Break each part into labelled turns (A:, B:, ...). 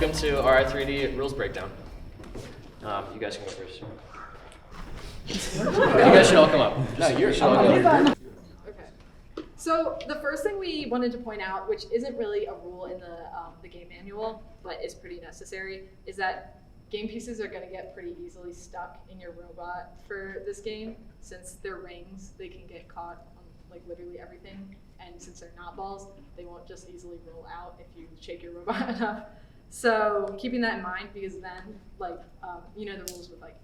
A: welcome to our Ri3D rules breakdown. You guys can go first. You guys should all come up. You should all come up.
B: Okay. So the first thing we wanted to point out, which isn't really a rule in the game manual, but is pretty necessary, is that game pieces are going to get pretty easily stuck in your robot for this game. Since they're rings, they can get caught on like literally everything. And since they're not balls, they won't just easily roll out if you shake your robot enough. So keeping that in mind, because then like you know the rules with like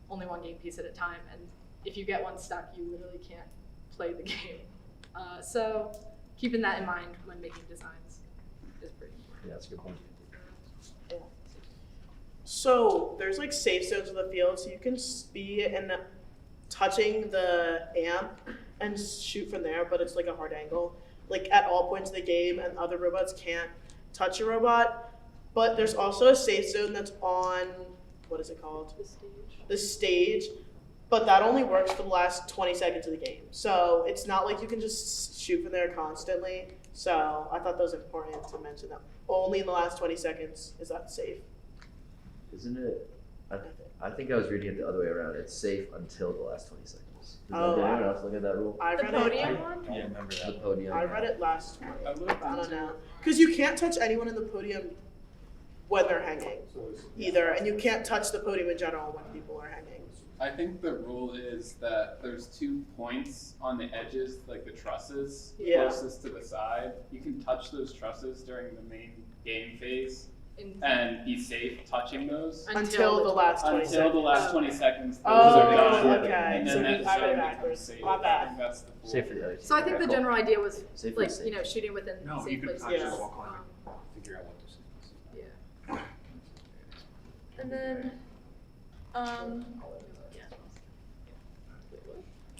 B: only one game piece at a time, and if you get one stuck, you literally can't play the game. So keeping that in mind when making designs is pretty important.
A: Yeah, that's a good point.
B: Yeah.
C: So there's like safe zones in the field, so you can be in touching the amp and shoot from there, but it's like a hard angle. Like at all points in the game, and other robots can't touch your robot. But there's also a safe zone that's on, what is it called?
B: The stage.
C: The stage, but that only works for the last 20 seconds of the game. So it's not like you can just shoot from there constantly. So I thought that was important to mention that only in the last 20 seconds is that safe.
D: Isn't it? I think I was reading it the other way around. It's safe until the last 20 seconds. Does anyone else look at that rule?
C: I
B: The
C: read
B: podium
C: it.
B: one?
E: Yeah, remember
D: The
E: that.
D: podium.
C: I read it last week.
E: I looked
C: I don't
E: into
C: know.
E: it.
C: Because you can't touch anyone in the podium when they're hanging either. And you can't touch the podium in general when people are hanging.
E: I think the rule is that there's 2 points on the edges, like the trusses,
C: Yeah.
E: closest to the side. You can touch those trusses during the main game phase
B: In-
E: and be safe touching those
C: Until the last 20
E: until
C: seconds.
E: the last 20 seconds. Those
C: Oh,
E: are done.
C: okay.
E: And
C: So
E: then
C: I
E: that
C: read
E: zone
C: it
E: becomes
C: backwards.
E: safe.
C: My
E: I
C: bad.
E: think that's the rule.
A: Safe for the other team.
B: So I think the general idea was
D: Safe
B: like,
D: is
B: you know, shooting within
F: No,
B: safe
F: you can
B: places.
F: touch
C: Yeah.
F: it while climbing. Figure out what this is.
B: Yeah.
G: And then,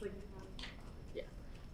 B: Like,
G: yeah.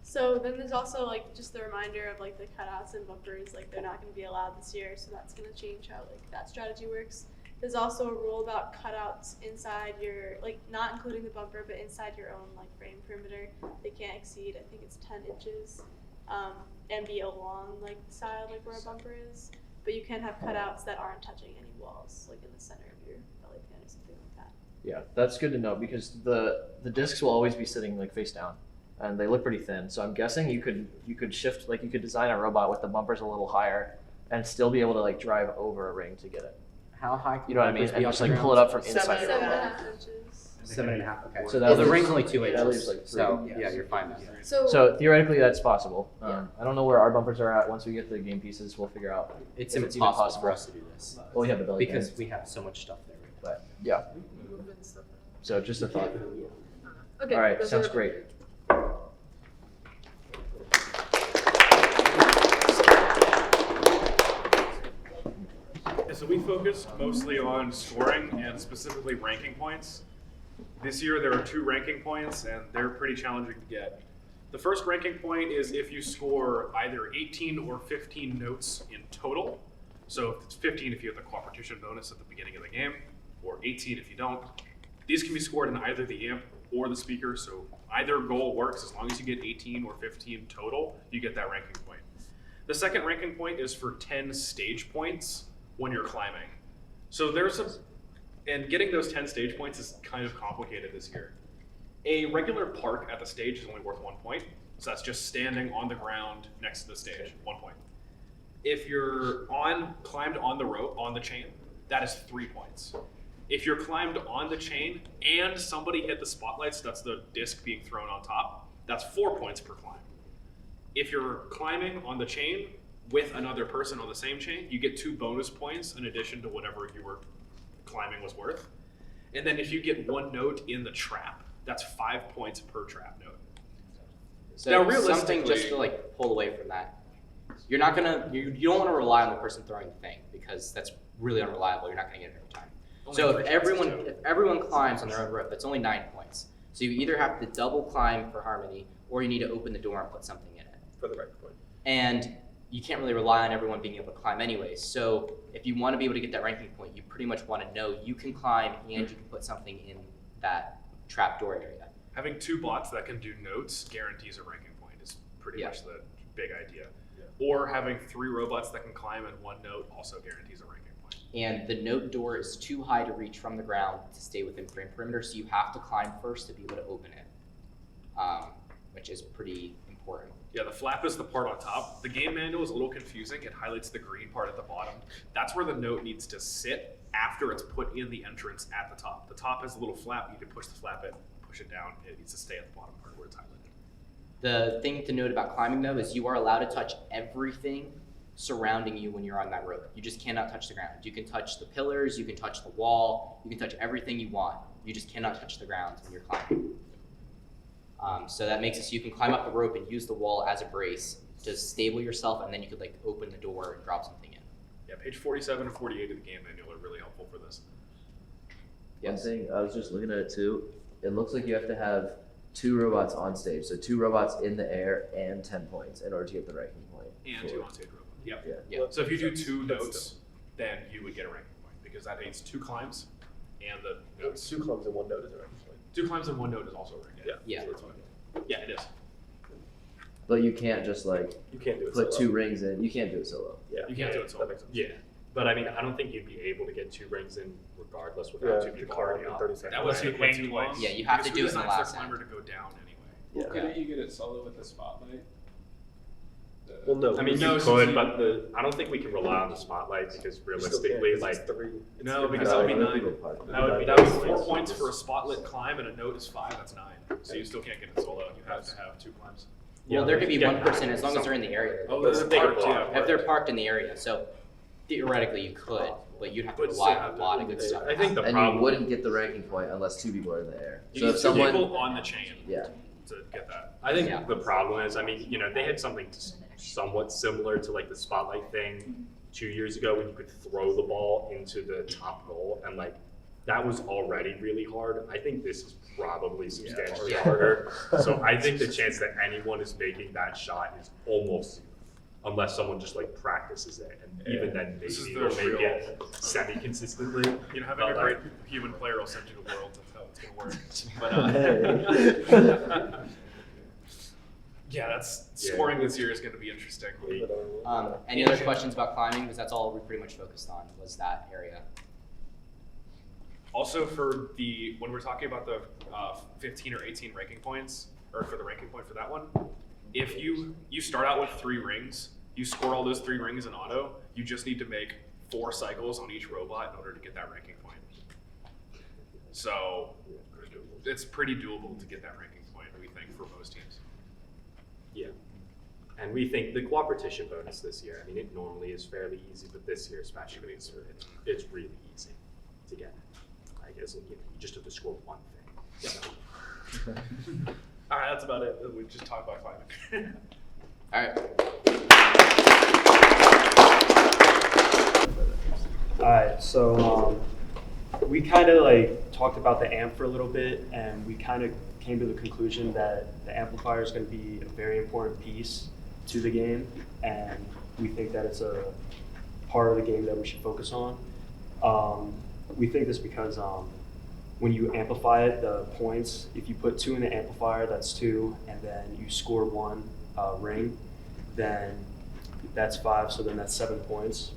G: So then there's also like just the reminder of like the cutouts and bumpers, like they're not going to be allowed this year, so that's going to change how like that strategy works. There's also a rule about cutouts inside your, like not including the bumper, but inside your own like frame perimeter. They can't exceed, I think it's 10 inches, and be along like the side like where a bumper is. But you can have cutouts that aren't touching any walls, like in the center of your belly pan or something like that.
A: Yeah, that's good to know because the discs will always be sitting like face down, and they look pretty thin. So I'm guessing you could shift, like you could design a robot with the bumpers a little higher and still be able to like drive over a ring to get it.
F: How high?
A: You know what I mean? And just like pull it up from inside. your robot.
G: 7.5 inches.
F: 7.5. Okay.
A: So that
F: well, the
A: leaves-
F: ring's only 2
A: that
F: inches.
A: leaves, like, 3.
F: So yeah, you're fine then.
A: So theoretically, that's possible.
B: Yeah.
A: I don't know where our bumpers are at. Once we get the game pieces, we'll figure out.
F: It's
A: if it's even
F: impossible
A: possible.
F: for us to do this
A: Well, we have the belly
F: because
A: pan.
F: we have so much stuff there.
A: But yeah,
B: moving stuff.
A: so just a thought.
B: Okay.
A: All right,
B: those
A: sounds
B: are-
A: great.
H: Yeah, so we focused mostly on scoring and specifically ranking points. This year there are 2 ranking points and they're pretty challenging to get. The first ranking point is if you score either 18 or 15 notes in total. So if it's 15 if you have the cooperation bonus at the beginning of the game, or 18 if you don't. These can be scored in either the amp or the speaker, so either goal works. As long as you get 18 or 15 total, you get that ranking point. The second ranking point is for 10 stage points when you're climbing. So and getting those 10 stage points is kind of complicated this year. A regular park at the stage is only worth 1 point. So that's just standing on the ground next to the stage, 1 point. If you're climbed on the rope, on the chain, that is 3 points. If you're climbed on the chain and somebody hit the spotlights, that's the disc being thrown on top, that's 4 points per climb. If you're climbing on the chain with another person on the same chain, you get 2 bonus points in addition to whatever you were climbing was worth. And then if you get 1 note in the trap, that's 5 points per trap note.
I: So
H: Now,
I: something
H: realistically-
I: just to like pull away from that. You're not gonna, you don't want to rely on the person throwing the thing because that's really unreliable. You're not gonna get it every time.
H: Only
I: So
H: 3
I: if
H: chances,
I: everyone climbs on their own rope, that's only 9 points. So you either have to double climb for harmony, or you need to open the door and put something in it.
H: for the ranking point.
I: And you can't really rely on everyone being able to climb anyway. So if you want to be able to get that ranking point, you pretty much want to know you can climb and you can put something in that trap door area.
H: Having 2 bots that can do notes guarantees a ranking point is pretty
I: Yeah.
H: much the big idea. Or having 3 robots that can climb and 1 note also guarantees a ranking point.
I: And the note door is too high to reach from the ground to stay within frame perimeter, so you have to climb first to be able to open it, which is pretty important.
H: Yeah, the flap is the part on top. The game manual is a little confusing. It highlights the green part at the bottom. That's where the note needs to sit after it's put in the entrance at the top. The top has a little flap. You can push the flap in, push it down. It needs to stay at the bottom part where it's highlighted.
I: The thing to note about climbing, though, is you are allowed to touch everything surrounding you when you're on that rope. You just cannot touch the ground. You can touch the pillars, you can touch the wall, you can touch everything you want. You just cannot touch the ground when you're climbing. So that makes it so you can climb up the rope and use the wall as a brace to stable yourself, and then you could like open the door and drop something in.
H: Yeah, page 47 and 48 of the game manual are really helpful for this.
D: One thing, I was just looking at it too, it looks like you have to have 2 robots on stage. So 2 robots in the air and 10 points in order to get the ranking point.
H: And 2 on stage robots. Yep.
D: Yeah.
I: Yeah.
H: So if you do 2 notes, then you would get a ranking point because that means 2 climbs and the notes.
J: 2 climbs and 1 note is a ranking point.
H: 2 climbs and 1 note is also a ranking.
I: Yeah.
H: So that's what yeah, it is.
D: But you can't just like
J: You can't do it
D: put
J: solo.
D: 2 rings in. You can't do it solo.
J: Yeah.
H: You can't do it solo.
J: That makes sense.
K: Yeah, but I mean, I don't think you'd be able to get 2 rings in regardless without 2
J: you
K: people
J: climb
K: already
J: in
K: up.
J: 30 seconds.
H: That was
K: Right.
H: way too
K: Hanging
H: long.
K: twice.
I: Yeah, you have to
H: Because
I: do
H: who
I: it in the
H: designs
I: last
H: their
I: end.
H: climber to go down anyway.
J: Yeah.
E: Couldn't you get it solo with the spotlight?
J: Well, no.
K: I mean,
H: No,
K: you
H: since
K: could,
H: you-
K: but I don't think we can rely on the spotlight because realistically,
J: It's
K: like,
J: 3.
H: No, because that would be
D: No,
H: 9.
D: it'll part.
H: That would be 4 points for a spotlit climb, and a note is 5. That's 9. So you still can't get it solo. You have to have 2 climbs.
I: Well,
K: yeah,
I: there could be
K: yeah,
I: one person as long as they're in the area.
H: Oh,
J: That's
H: they're
J: bigger
H: parked,
J: block.
H: yeah.
I: If they're parked in the area, so theoretically you could, but you'd have to
H: But
I: rely
H: still
I: on
H: have
I: a lot
H: to-
I: of good stuff.
K: I think the
D: And
K: problem
D: you wouldn't get the ranking point unless 2 people are in the air.
H: You
D: So
H: need
D: if
H: 2
D: someone,
H: people on the chain
D: yeah,
H: to get that.
K: I think
I: Yeah.
K: the problem is, I mean, you know, they had something somewhat similar to like the spotlight thing 2 years ago when you could throw the ball into the top goal, and like that was already really hard. I think this is probably substantially
I: Yeah.
K: harder. So I think the chance that anyone is making that shot is almost zero, unless someone just like practices it, and even then
H: This is
K: maybe
H: the
K: they'll make
H: real-
K: it semi-consistently.
H: You know, having a
K: But,
H: great
K: like,
H: human player will send you to the world. That's how it's gonna work. But yeah, that's
K: Yeah.
H: scoring this year is going to be interesting.
I: Any other questions about climbing? Because that's all we pretty much focused on was that area.
H: Also, for the when we're talking about the 15 or 18 ranking points, or for the ranking point for that one, if you start out with 3 rings, you score all those 3 rings in auto. You just need to make 4 cycles on each robot in order to get that ranking point. So it's pretty doable to get that ranking point, we think, for most teams.
K: Yeah. And we think the cooperation bonus this year, I mean, it normally is fairly easy, but this year especially, it's really easy to get. I guess, you know, you just have to score 1 thing. So,
H: All right, that's about it. We just talked about climbing.
I: All right.
L: Alright, so we kind of like talked about the amp for a little bit, and we kind of came to the conclusion that the amplifier is going to be a very important piece to the game, and we think that it's a part of the game that we should focus on. We think this because when you amplify it, the points, if you put 2 in the amplifier, that's 2, and then you score 1 ring, then that's 5, so then that's 7 points,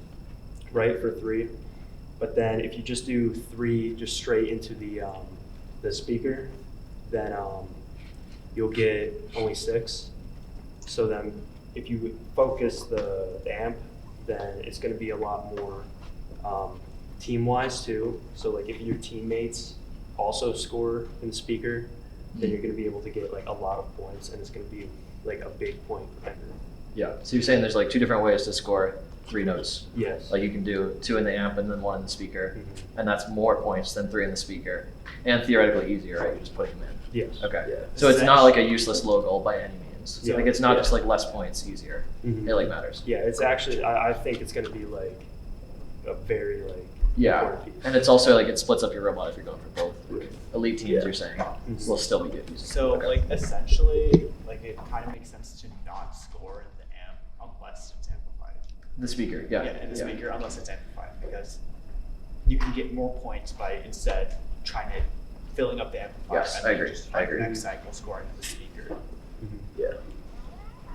L: right, for 3. But then if you just do 3 just straight into the speaker, then you'll get only 6. So then if you focus the amp, then it's going to be a lot more team-wise too. So like if your teammates also score in the speaker, then you're going to be able to get like a lot of points, and it's going to be like a big point preventer.
A: Yeah. So you're saying there's like 2 different ways to score 3 notes.
L: Yes.
A: Like you can do 2 in the amp and then 1 in the speaker,
L: Mhm.
A: and that's more points than 3 in the speaker, and theoretically easier, right? You're just putting them in.
L: Yes.
A: Okay.
L: Yeah.
A: So it's not like a useless low goal by any means.
L: Yeah.
A: Like it's not
L: Yeah.
A: just like less points, easier.
L: Mhm.
A: It like matters.
L: Yeah, it's actually, I think it's going to be like a very like
A: Yeah.
L: important piece.
A: And it's also like it splits up your robot if you're going for both.
L: Right.
A: Elite teams,
J: Yeah.
A: you're saying,
L: Mhm.
A: will still be good.
M: So
A: Okay.
M: like essentially, like it kind of makes sense to not score in the amp unless it's amplified.
A: The speaker, yeah.
M: In the speaker unless it's amplified, because you can get more points by instead trying to filling up the amplifier
A: Yes,
M: and
A: I
M: then
A: agree.
M: just
A: I
M: on the
A: agree.
M: next cycle scoring in the speaker.
J: Yeah.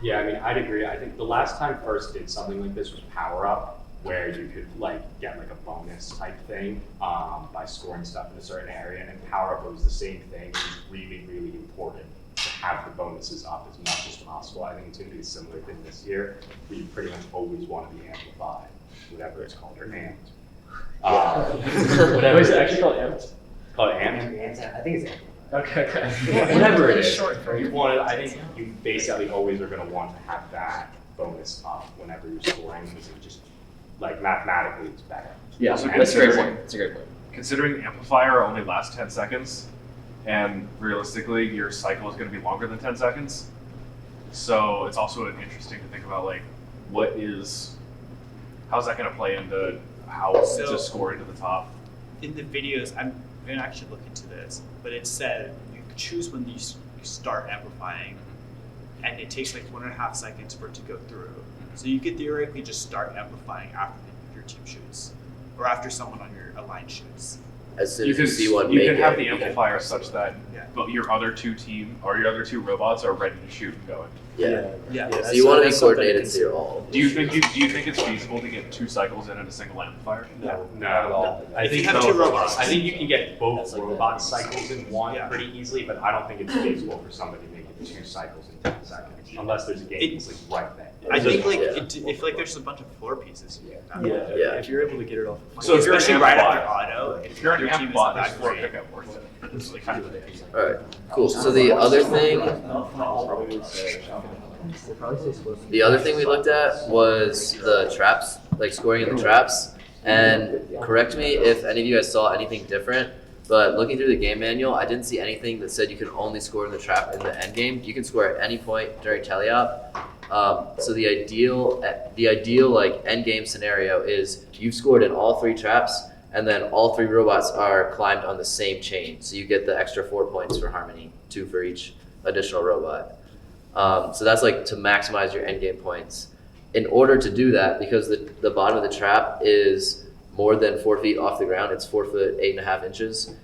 K: yeah, I mean, I'd agree. I think the last time First did something like this was Power Up, where you could like get like a bonus type thing by scoring stuff in a certain area, and power up was the same thing. It was really, really important to have the bonuses up as much as possible. I think it's going to be a similar thing this year, where you pretty much always want to be amplified, whatever it's called, or amped. Whatever.
A: Is it actually called amped?
K: Called amped?
F: I think it's
A: Okay.
K: Whatever it is. You want it, I think you basically always are going to want to have that bonus up whenever you're scoring, because it just, like, mathematically it's better.
A: Yeah,
H: Also
A: that's a great
H: considering-
A: point. That's a great point.
H: Considering amplifier only lasts 10 seconds, and realistically your cycle is going to be longer than 10 seconds. So it's also interesting to think about, like, how's that going to play into how to score into the top?
M: In the videos, I'm going to actually look into this, but it said you choose when you start amplifying, and it takes like 1.5 seconds for it to go through. So you could theoretically just start amplifying after your team shoots, or after someone on your line shoots.
D: As soon
H: You
D: as you
H: could
D: see one
H: you
D: make
H: could have
D: it,
H: the amplifier such that
M: Yeah.
H: but your other two robots are ready to shoot and going.
D: yeah.
M: Yeah.
D: So you want to be coordinated so you're all.
H: Do you think it's feasible to get 2 cycles in a single amplifier?
K: No,
F: Not at all.
K: I
M: If you
K: think
M: have 2 robots.
K: I think you can get both
D: That's like
K: robot
D: that.
K: cycles in one
M: Yeah.
K: pretty easily, but I don't think it's feasible for somebody to make it 2 cycles in 10 seconds, unless there's a game that's like right there.
M: I think like
D: Yeah.
M: if like there's a bunch of floor pieces.
D: Yeah.
L: If you're able to get it off.
H: So if you're an
M: especially right
H: amp
M: after auto,
H: If you're an
M: your
H: amp
M: team is
H: bot,
M: not
H: this floor
M: great.
H: pickup worth it. It's like kind of ridiculous.
D: All right, cool. So the other thing we looked at was the traps, like scoring in the traps. And correct me if any of you guys saw anything different, but looking through the game manual, I didn't see anything that said you can only score in the trap in the end game. You can score at any point during teleop. So the ideal like end game scenario is you've scored in all 3 traps, and then all 3 robots are climbed on the same chain. So you get the extra 4 points for harmony, 2 for each additional robot. So that's like to maximize your end game points. In order to do that, because the bottom of the trap is more than 4 feet off the ground, it's 4 foot 8.5 inches.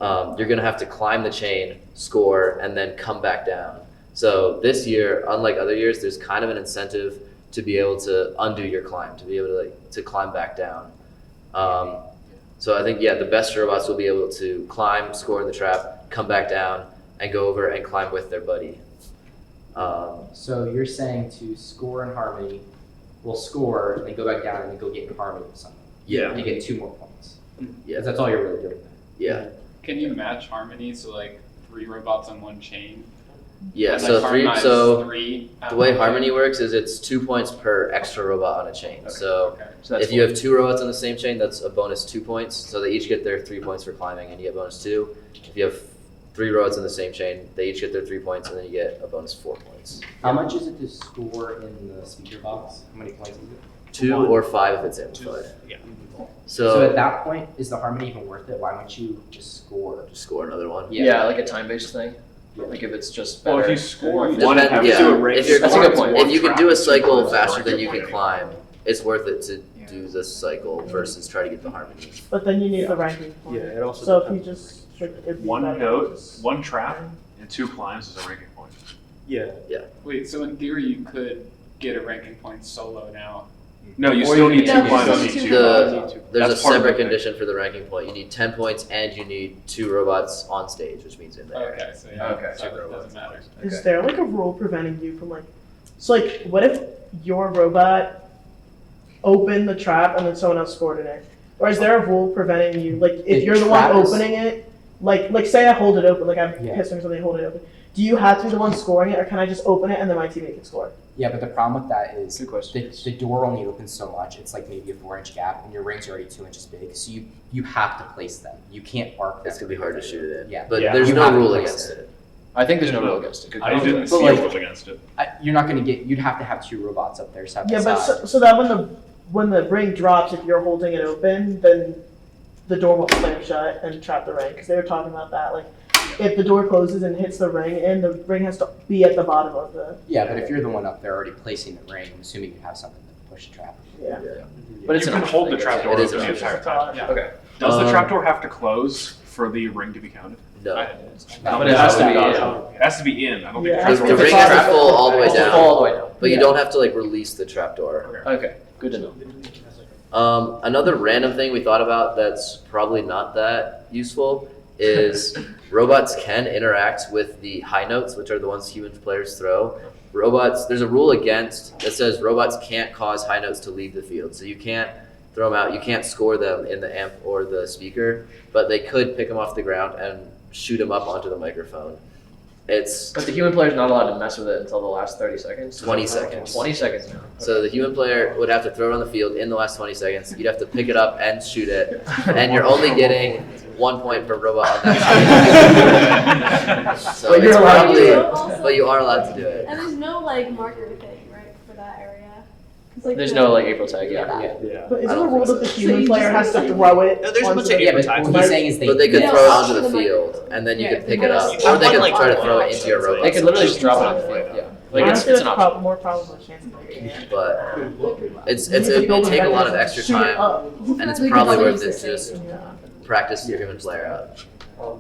D: You're gonna have to climb the chain, score, and then come back down. So this year, unlike other years, there's kind of an incentive to be able to undo your climb, to be able to climb back down. So I think, the best robots will be able to climb, score in the trap, come back down, and go over and climb with their buddy.
I: So you're saying to score in harmony, we'll score, and then go back down, and then go get in harmony with someone.
D: Yeah.
I: And you get 2 more points.
D: Yeah.
I: 'Cause that's all you're really doing.
D: Yeah.
E: Can you match harmony? So like 3 robots on one chain.
D: Yeah.
E: And,
D: So
E: like, harmonize
D: 3.
E: at
D: The way
E: one
D: harmony
E: chain?
D: works is it's 2 points per extra robot on a chain.
E: Okay,
D: So
E: okay.
A: So that's
D: if you have 2 robots on the same chain, that's a bonus 2 points. So they each get their 3 points for climbing, and you get bonus 2. If you have 3 robots on the same chain, they each get their 3 points, and then you get a bonus 4 points.
I: How much is it to score in the speaker box? How many points is it?
D: 2 or 5 if it's amplified.
M: Yeah.
I: So at that point, is the harmony even worth it? Why don't you just score?
D: Just score another one.
A: Yeah, like a time-based thing. Like if it's just better.
H: Well, if you score
A: If
H: one,
D: Depend-
H: have
D: yeah.
H: to rank
D: If you're-
A: That's a good point.
D: If you can do a cycle
H: One
D: faster
H: trap,
D: than you can
H: one
D: climb, it's worth it to do this cycle versus try to get the harmony.
C: But then you need the ranking point.
L: Yeah, it also
C: So if you
L: depends.
C: just it'd be
H: One
C: better
H: note,
C: just-
H: 1 trap, and 2 climbs is a ranking point.
L: Yeah.
E: Wait, so in theory you could get a ranking point solo now.
H: No, you
E: Or
H: still
E: you
H: need
E: need
H: 2
E: to-
H: climbs.
E: you
H: You
E: need
H: need
E: to-
H: 2 climbs.
D: There's
H: That's
D: a
H: part of
D: separate
H: the thing.
D: condition for the ranking point. You need 10 points and you need 2 robots on stage, which means in there.
E: Okay, so yeah,
A: Okay.
E: so it doesn't matter.
C: Is there like a rule preventing you from like? So like, what if your robot opened the trap and then someone else scored in it? Or is there a rule preventing you? Like, if
I: The
C: you're the one
I: trap is-
C: opening it, like say I hold it open, like I'm
I: Yeah.
C: hissing or something, hold it open. Do you have to be the one scoring it, or can I just open it and then my teammate can score?
I: Yeah, but the problem with that is
A: Good question.
I: the door only opens so much. It's like maybe a 4-inch gap, and your ring's already 2 inches big. So you have to place them. You can't arc them.
D: It's gonna be hard to shoot it in.
I: Yeah.
D: But
H: Yeah.
D: there's
I: You
D: no
I: have to
D: rule
I: place
D: against it.
A: I think there's no rule against it. Good
H: I
A: call.
H: didn't
I: But
H: see
I: like-
H: a rule against it.
I: You're not going to get. You'd have to have 2 robots up there side by
C: Yeah, but
I: side.
C: so that when the ring drops, if you're holding it open, then the door won't slam shut and trap the ring. Because they were talking about that, like if the door closes and hits the ring, and the ring has to be at the bottom of the
I: Yeah, but if you're the one up there already placing the ring, I'm assuming you have something to push the trap.
C: yeah.
A: But it's
H: you
A: an
H: can hold the
A: option,
H: trapdoor
D: It is
H: open
D: an
H: the
D: option.
H: entire time.
C: Yeah.
A: Okay.
H: Does the
D: Um,
H: trapdoor have to close for the ring to be counted?
D: No.
A: But it has to be in.
H: It has to be in. I don't think
C: Yeah.
H: the
D: The
H: trapdoor
D: ring
A: it's
D: has to
A: not-
D: fall all the way
A: It's
D: down,
A: all the way down.
D: but you
A: Yeah.
D: don't have to like release the trapdoor.
A: Okay, good to know.
D: Another random thing we thought about that's probably not that useful is robots can interact with the high notes, which are the ones human players throw. Robots, there's a rule against that says robots can't cause high notes to leave the field. So you can't throw them out, you can't score them in the amp or the speaker, but they could pick them off the ground and shoot them up onto the microphone.
A: But the human player is not allowed to mess with it until the last 30 seconds.
D: 20 seconds.
A: 20 seconds now.
D: So the human player would have to throw it on the field in the last 20 seconds. You'd have to pick it up and shoot it, and you're only getting 1 point per robot on that. So
A: But you're
D: it's
A: allowed to
D: probably,
A: do
G: it.
D: but you are allowed to do it.
G: And there's no like marker thing, right, for that area. 'Cause, like,
A: There's
G: the-
A: no like April tag, yeah.
L: Yeah.
C: But
D: I
C: isn't the
D: don't
C: rule
D: think
C: that the
D: so.
C: human
B: you
C: player
B: just
C: has to throw it?
M: No, there's a
C: onto
M: bunch of
C: the-
I: Yeah, but
M: advertisements.
I: what he's saying is they.
D: But they could
G: Yeah.
D: throw it onto
G: The
D: the
G: microphone.
D: field, and then you
B: Yeah,
D: could pick it up,
M: I
D: or they
M: want,
D: could
M: like,
D: try to
M: one
D: throw it
M: option.
D: into your robot.
A: They could literally just drop it on the field, yeah. Like
C: Honestly,
A: it's an
C: that's
A: option.
C: more probable chance than
D: But
C: it
D: it'll take a lot of extra time, and it's
B: We could
D: probably
B: probably
D: worth
B: use
D: it
B: the
D: just
B: same.
D: practice your human player out.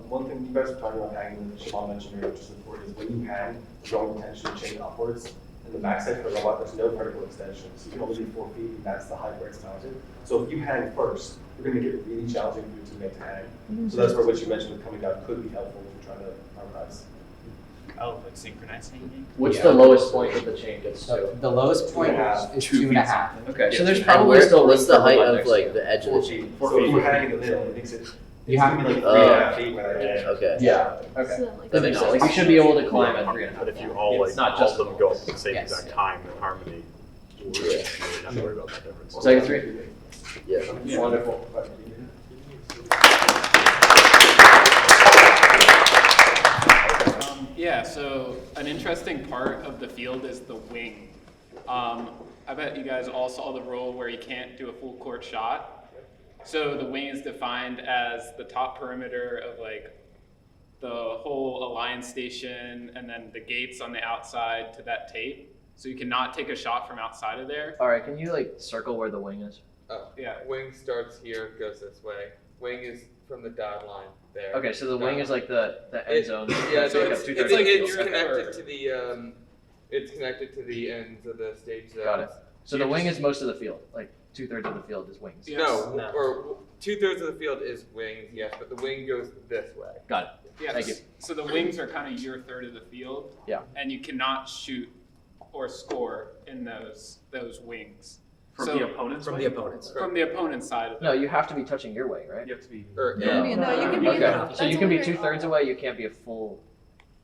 N: One thing you guys were talking about hanging, Siobhan mentioned earlier, which is important, is when you hang, you don't potentially chain upwards. In the backside for the robot, there's no vertical extension, so you can only be 4 feet, and that's the height where it's mounted. So if you hang first, you're going to make it really challenging for you to make to hang. So that's where what you mentioned with coming down could be helpful if you're trying to harmonize.
M: Oh, like synchronized hanging?
A: What's the lowest point that the chain gets to?
I: The lowest point is 2.5.
A: Okay, so there's
D: And
A: probably still
D: what's
A: room
D: the
A: for
D: height
A: robot
D: of
A: next
D: like
A: to it.
D: the edge of the chain?
N: 4 feet. So if you hang in the middle, it makes it,
I: You
N: it's
I: have
N: going to be like
D: to-
N: 3.5 feet when I
D: Okay.
A: Yeah, okay.
G: So, like,
A: That makes sense. Like you should be able to climb at 3.5.
K: But if you all
A: It's
K: like
A: not
K: all
A: just
K: of them go up at the same
I: Yes.
K: exact time in harmony, you really have to worry about that difference.
A: Was that 3?
D: Yeah.
A: Wonderful.
E: Yeah, so an interesting part of the field is the wing. I bet you guys all saw the rule where you can't do a full court shot. So the wing is defined as the top perimeter of like the whole alliance station and then the gates on the outside to that tape. So you cannot take a shot from outside of there.
A: All right, can you like circle where the wing is?
O: Oh, yeah, wing starts here, goes this way. Wing is from the dotted line there.
A: Okay, so the wing is like the end zone.
O: Yeah, so
A: Take up
O: it's,
A: two-thirds of the
O: it's
A: field.
O: connected to the it's connected to the ends of the stage zones.
A: Got it. So the wing is most of the field. Like 2/3 of the field is wings.
O: No,
L: No.
O: or 2/3 of the field is wings, yes, but the wing goes this way.
A: Got it.
E: Yeah,
A: Thank you.
E: so the wings are kind of your third of the field.
A: Yeah.
E: And you cannot shoot or score in those wings.
H: From
E: So-
H: the opponent's
I: From
H: way?
I: the opponents.
E: From the opponent's side of
A: No,
E: it.
A: you have to be touching your wing, right?
H: You have to be.
O: Or,
A: No.
O: yeah.
B: No, you can be in
A: Okay,
B: the-
A: so you can be 2/3 away. You can't be a full.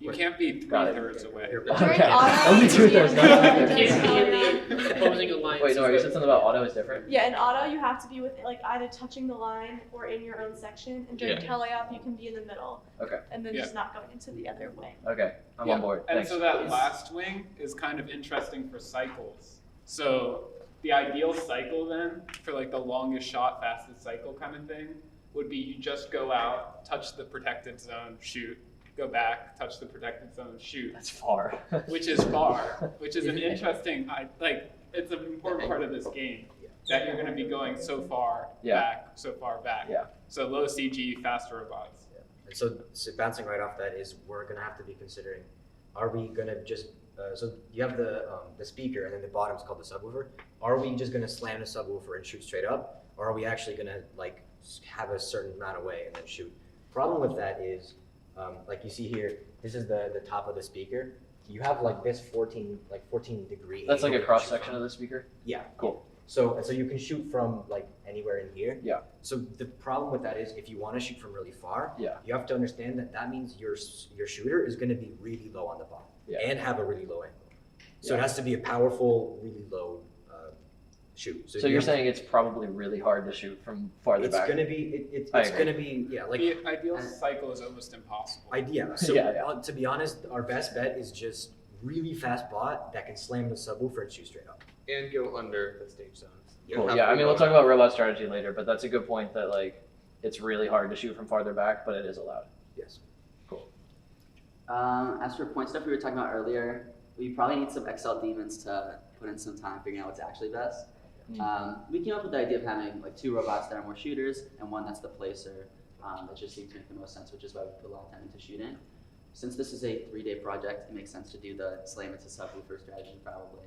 E: You can't be
A: Got it.
E: 3/3 away.
G: During
A: Okay,
G: auto,
A: only 2/3. Not
G: you
A: 2/3.
G: can't be in the
F: opposing alliance.
A: Wait, no, you said something about auto is different.
G: Yeah, in auto you have to be with like either touching the line or in your own section, and during
E: Yeah.
G: teleop you can be in the middle.
A: Okay.
G: And then
E: Yeah.
G: just not going into the other wing.
A: Okay, I'm
E: Yeah,
A: on board.
E: And
A: Thanks.
E: so that last wing is kind of interesting for cycles. So the ideal cycle then, for like the longest shot, fastest cycle kind of thing, would be you just go out, touch the protected zone, shoot, go back, touch the protected zone, shoot.
A: That's far.
E: Which is far, which is an interesting, it's an important part of this game, that you're gonna be going so far
A: Yeah.
E: back, so far back.
A: Yeah.
E: So low CG, faster robots.
F: So bouncing right off that is we're gonna have to be considering, are we gonna just, so you have the speaker and then the bottom's called the subwoofer. Are we just gonna slam the subwoofer and shoot straight up? Or are we actually gonna like have a certain amount of way and then shoot? Problem with that is, like you see here, this is the top of the speaker. You have like this 14 degree.
A: That's like a
F: angle
A: cross
F: to shoot
A: section
F: from.
A: of the speaker.
F: Yeah.
A: Cool.
F: So you can shoot from like anywhere in here.
A: Yeah.
F: So the problem with that is if you want to shoot from really far,
A: Yeah.
F: you have to understand that that means your shooter is going to be really low on the bottom
A: Yeah.
F: and have a really low angle. So
A: Yeah.
F: it has to be a powerful, really low shoot.
A: So you're saying it's probably really hard to shoot from farther
F: it's
A: back.
F: going to be it's
A: I
F: going to
A: agree.
F: be like
E: The ideal cycle is almost impossible.
F: idea. So
A: Yeah.
F: to be honest, our best bet is just really fast bot that can slam the subwoofer and shoot straight up.
O: And go under the stage zones. You
A: Cool.
O: have
A: Yeah,
O: to
A: I mean, we'll
O: go
A: talk about robot strategy later, but that's a good point that like it's really hard to shoot from farther back, but it is allowed.
F: Yes.
A: Cool.
P: As for point stuff we were talking about earlier, we probably need some Excel demons to put in some time figuring out what's actually best. We came up with the idea of having like 2 robots that are more shooters and one that's the placer. That just seems to make the most sense, which is why we put a lot of time into shooting. Since this is a 3-day project, it makes sense to do the slam into subwoofer strategy probably.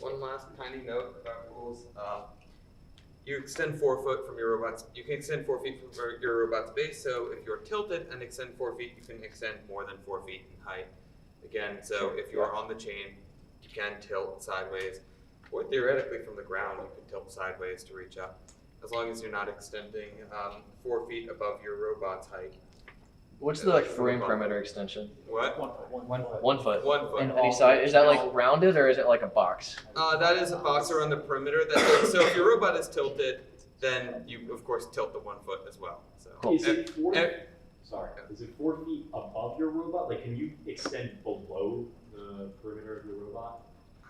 O: One last tiny note about rules. You extend 4 foot from your robot's. You can extend 4 feet from your robot's base. So if you're tilted and extend 4 feet, you can extend more than 4 feet in height. Again, so if you are on the chain, you can tilt sideways, or theoretically from the ground, you can tilt sideways to reach up, as long as you're not extending 4 feet above your robot's height.
A: What's the like frame perimeter extension?
O: What?
A: 1 foot.
O: 1 foot. 1 foot.
A: And any side? Is that like rounded or is it like a box?
O: That is a box around the perimeter. So if your robot is tilted, then you of course tilt the 1 foot as well. So
K: Is it 4 Is it 4 feet above your robot? Like, can you extend below the perimeter of your robot?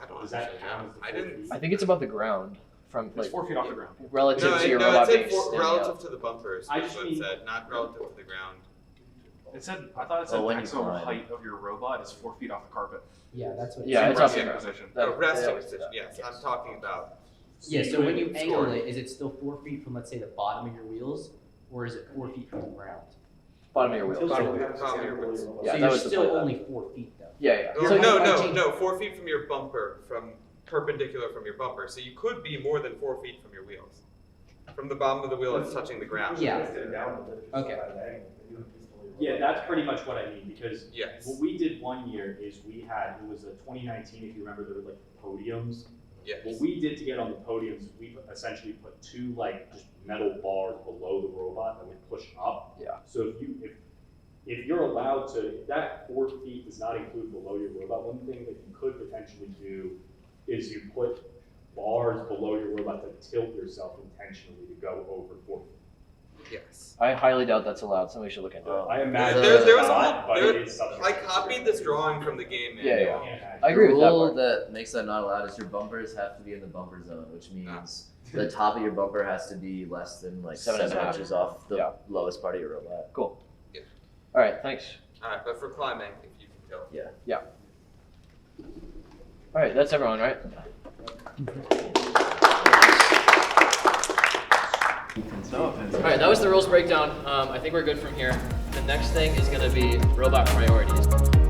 O: I don't
K: Does that count as the 4 feet?
A: I think it's above the ground. From
H: It's
A: like
H: 4 feet off the ground.
A: relative to your robot
O: it
A: being
O: said
A: standing
O: relative
A: up.
O: to the bumpers.
H: I
O: That's
H: just
O: what it
H: mean-
O: said, not relative to the ground.
H: It said, I thought it said
A: when you
H: maximum
A: climb.
H: height of your robot is 4 feet off the carpet.
I: Yeah, that's what.
A: Yeah, it's off the
H: resting
A: ground.
H: position.
A: That-
O: Oh, resting
A: they always do
O: position.
A: that.
O: Yes, I'm talking about.
I: Yeah, so when you
O: scoring.
I: angle it, is it still 4 feet from, let's say, the bottom of your wheels, or is it 4 feet from the ground?
A: Bottom of your wheel.
O: Bottom of your wheels.
A: Yeah,
I: So
A: that
I: you're
A: was the
I: still
A: point.
I: only 4 feet though.
A: Yeah, yeah.
O: Or
A: So
O: no, 4 feet from your bumper, from perpendicular from your bumper. So you could be more than 4 feet from your wheels. From the bottom of the wheel, it's touching the ground.
I: Yeah. Okay.
K: Yeah, that's pretty much what I mean, because
O: Yes.
K: what we did one year is we had, it was a 2019, if you remember, there were like podiums.
O: Yes.
K: What we did to get on the podiums, we essentially put 2 like just metal bars below the robot that would push up.
A: Yeah.
K: So if you're allowed to, if that 4 feet does not include below your robot, one thing that you could potentially do is you put bars below your robot to tilt yourself intentionally to go over 4 feet.
O: Yes.
A: I highly doubt that's allowed. Somebody should look into it.
K: I imagine
O: There
K: it's
O: was a
K: not, but
O: whole,
K: it is something.
O: I copied this drawing from the game
A: Yeah,
O: manual.
A: yeah. I agree
D: the
A: with that
D: rule
A: part.
D: that makes that not allowed is your bumpers have to be in the bumper zone, which means the top of your bumper has to be less than like 7 inches off the
A: Yeah.
D: lowest part of your robot.
A: Cool.
O: Yeah.
A: All right, thanks.
O: All right, but for climbing, if you can tilt.
D: Yeah.
A: Yeah. All right, that's everyone, right? All right, that was the rules breakdown. I think we're good from here. The next thing is going to be robot priorities.